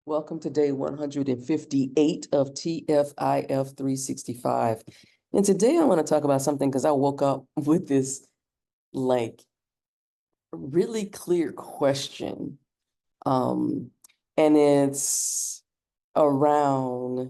Welcome to day 158 of TFIF 365. And today I want to talk about something because I woke up with this like really clear question. And it's around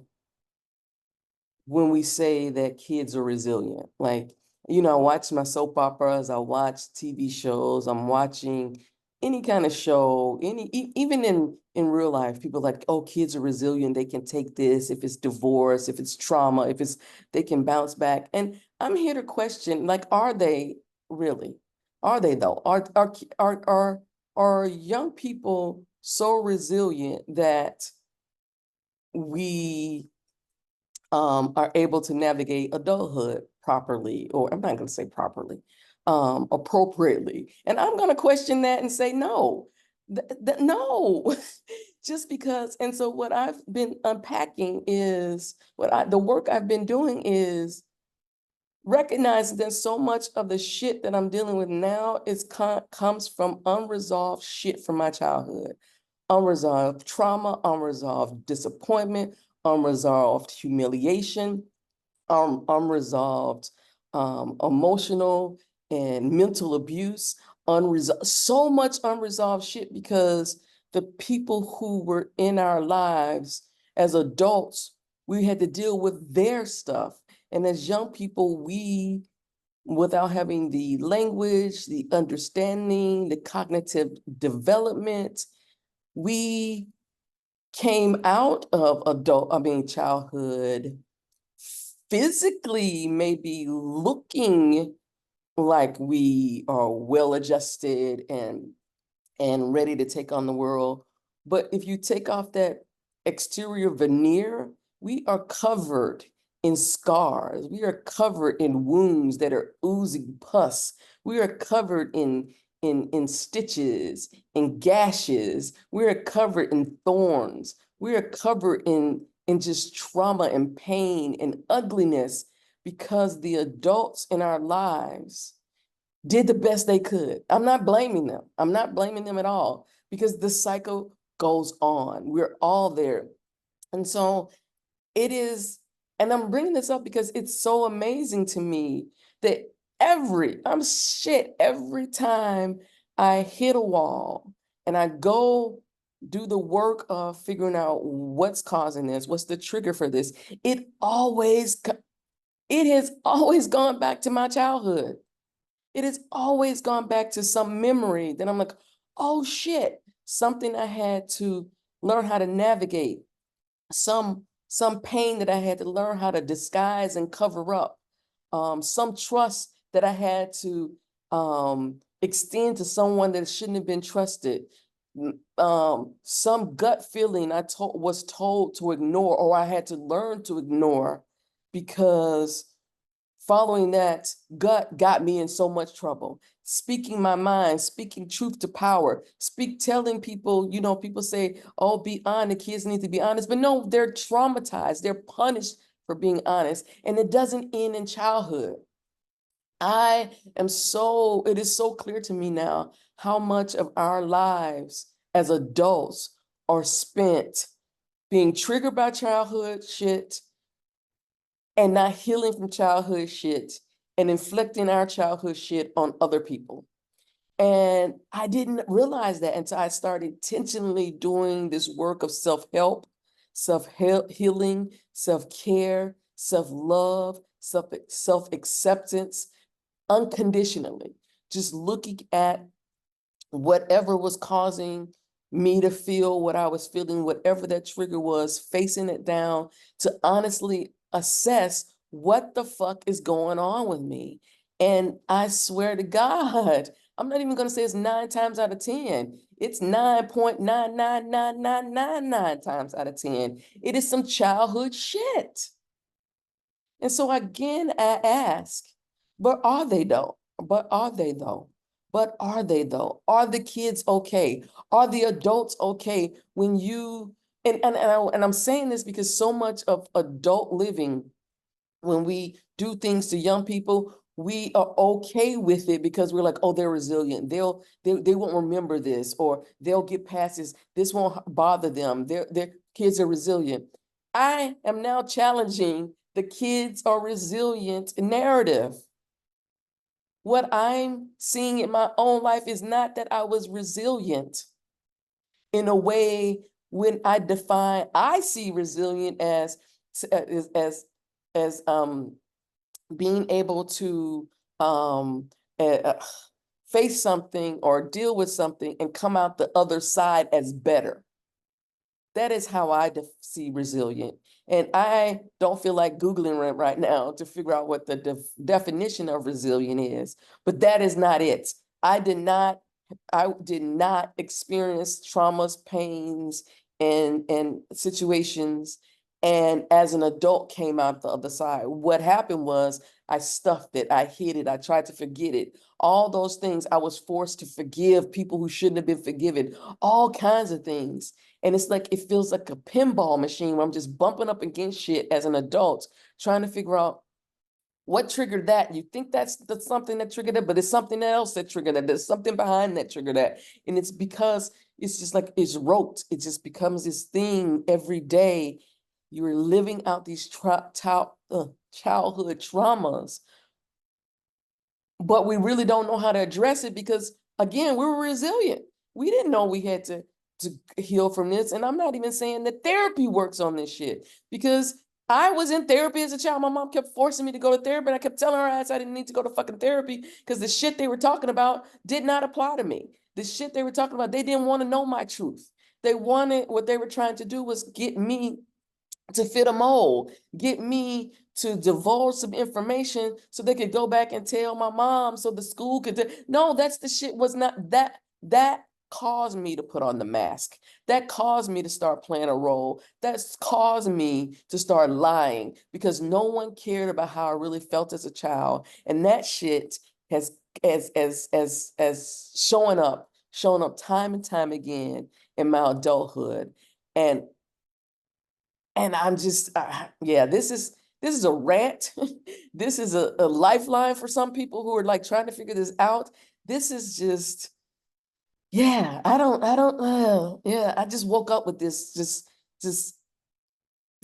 when we say that kids are resilient. I watch my soap operas, I watch TV shows, I'm watching any kind of show, even in real life, people are like, oh, kids are resilient, they can take this, if it's divorce, if it's trauma, they can bounce back. And I'm here to question, like, are they really? Are they though? Are young people so resilient that we are able to navigate adulthood properly, or I'm not going to say properly, appropriately? And I'm going to question that and say no, no, just because. And so what I've been unpacking is the work I've been doing is recognizing that so much of the shit that I'm dealing with now comes from unresolved shit from my childhood. Unresolved trauma, unresolved disappointment, unresolved humiliation, unresolved emotional and mental abuse, so much unresolved shit because the people who were in our lives as adults, we had to deal with their stuff. And as young people, without having the language, the understanding, the cognitive development, we came out of childhood physically maybe looking like we are well adjusted and ready to take on the world. But if you take off that exterior veneer, we are covered in scars. We are covered in wounds that are oozing pus. We are covered in stitches, in gashes. We are covered in thorns. We are covered in just trauma and pain and ugliness because the adults in our lives did the best they could. I'm not blaming them. I'm not blaming them at all because the cycle goes on. We're all there. And so it is, and I'm bringing this up because it's so amazing to me that every time I hit a wall and I go do the work of figuring out what's causing this, what's the trigger for this, it has always gone back to my childhood. It has always gone back to some memory that I'm like, oh shit, something I had to learn how to navigate, some pain that I had to learn how to disguise and cover up, some trust that I had to extend to someone that shouldn't have been trusted, some gut feeling I was told to ignore, or I had to learn to ignore because following that gut got me in so much trouble. Speaking my mind, speaking truth to power, telling people, people say, oh, be honest, kids need to be honest. But no, they're traumatized. They're punished for being honest. And it doesn't end in childhood. It is so clear to me now how much of our lives as adults are spent being triggered by childhood shit, and not healing from childhood shit and inflicting our childhood shit on other people. And I didn't realize that until I started intentionally doing this work of self-help, self-healing, self-care, self-love, self-acceptance, unconditionally, just looking at whatever was causing me to feel what I was feeling, whatever that trigger was, facing it down to honestly assess what the fuck is going on with me. And I swear to God, I'm not even going to say it's 9 times out of 10. It's 9.99999 times out of 10. It is some childhood shit. And so again, I ask, but are they though? But are they though? But are they though? Are the kids okay? Are the adults okay when you, and I'm saying this because so much of adult living, when we do things to young people, we are okay with it because we're like, oh, they're resilient. They won't remember this, or they'll get past this. This won't bother them. Their kids are resilient. I am now challenging the kids are resilient narrative. What I'm seeing in my own life is not that I was resilient in a way. When I see resilient as as being able to um uh, face something or deal with something and come out the other side as better. That is how I see resilient. And I don't feel like Googling it right now to figure out what the definition of resilient is, but that is not it. I did not experience traumas, pains, and situations, and as an adult came out the other side. What happened was I stuffed it, I hid it, I tried to forget it. All those things, I was forced to forgive people who shouldn't have been forgiven, all kinds of things. And it's like, it feels like a pinball machine where I'm just bumping up against shit as an adult, trying to figure out what triggered that. You think that's something that triggered it, but it's something else that triggered it. There's something behind that triggered that. And it's because it's just like, it's rote. It just becomes this thing every day. You're living out these childhood traumas, but we really don't know how to address it because, again, we were resilient. We didn't know we had to heal from this. And I'm not even saying that therapy works on this shit, because I was in therapy as a child. My mom kept forcing me to go to therapy, and I kept telling her ass I didn't need to go to fucking therapy because the shit they were talking about did not apply to me. The shit they were talking about, they didn't want to know my truth. What they were trying to do was get me to fit a mold, get me to divulge some information so they could go back and tell my mom so the school could. No, that's the shit was not that. That caused me to put on the mask. That caused me to start playing a role. That's caused me to start lying because no one cared about how I really felt as a child. And that shit has as showing up time and time again in my adulthood. And I'm just, yeah, this is a rant. This is a lifeline for some people who are like trying to figure this out. This is just, yeah, yeah, I just woke up with this, just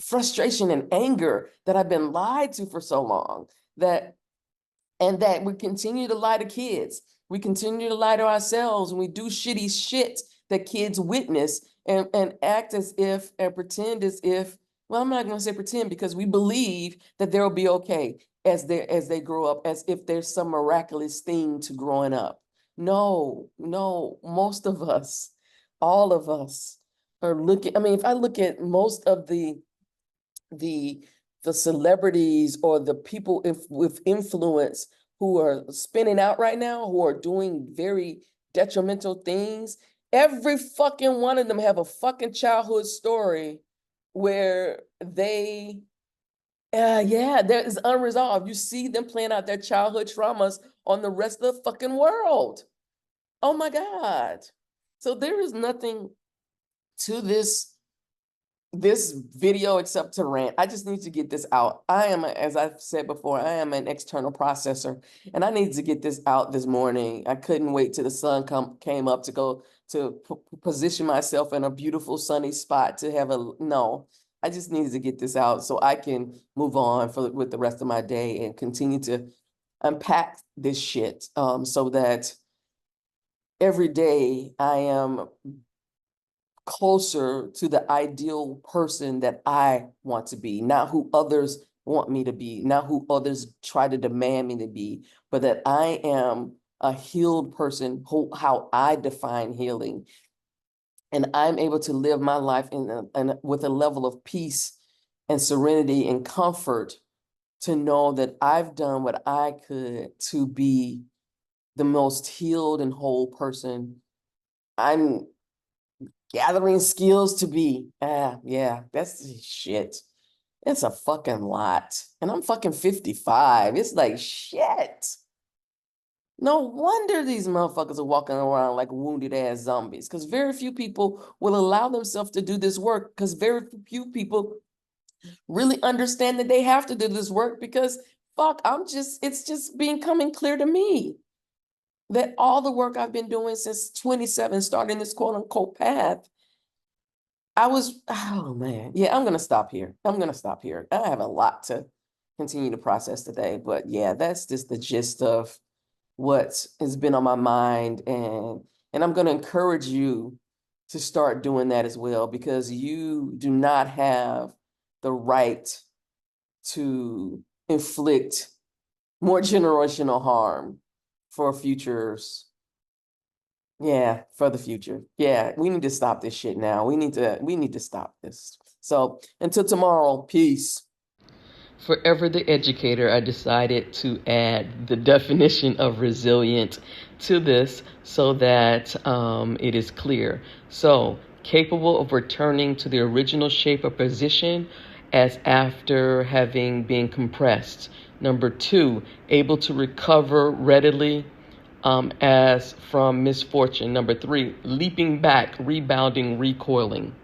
frustration and anger that I've been lied to for so long, and that we continue to lie to kids. We continue to lie to ourselves, and we do shitty shit that kids witness and act as if and pretend as if, well, I'm not going to say pretend because we believe that they'll be okay as they grow up, as if there's some miraculous thing to growing up. No, most of us, all of us are looking. I mean, if I look at most of the the celebrities or the people with influence who are spinning out right now, who are doing very detrimental things, every fucking one of them have a fucking childhood story where they, yeah, there is unresolved. You see them playing out their childhood traumas on the rest of the fucking world. Oh my God. So there is nothing to this video except to rant. I just need to get this out. As I've said before, I am an external processor, and I need to get this out this morning. I couldn't wait till the sun came up to go to position myself in a beautiful sunny spot to have no. I just needed to get this out so I can move on with the rest of my day and continue to unpack this shit, so that every day I am closer to the ideal person that I want to be, not who others want me to be, not who others try to demand me to be, but that I am a healed person, how I define healing. And I'm able to live my life with a level of peace and serenity and comfort to know that I've done what I could to be the most healed and whole person I'm gathering skills to be. Yeah, that's the shit. It's a fucking lot. And I'm fucking 55. It's like shit. No wonder these motherfuckers are walking around like wounded ass zombies, because very few people will allow themselves to do this work, because very few people really understand that they have to do this work, because fuck, it's just becoming clear to me that all the work I've been doing since 27, starting this quote unquote path, oh man, yeah, I'm gonna stop here. I'm gonna stop here. I have a lot to continue to process today, but yeah, that's just the gist of what has been on my mind, and I'm gonna encourage you to start doing that as well, because you do not have the right to inflict more generational harm for futures. Yeah, for the future. Yeah, we need to stop this shit now. We need to stop this. So until tomorrow, peace. Forever the educator, I decided to add the definition of resilient to this so that it is clear. So, capable of returning to the original shape or position as after having been compressed. Number two, able to recover readily as from misfortune. Number three, leaping back, rebounding, recoiling.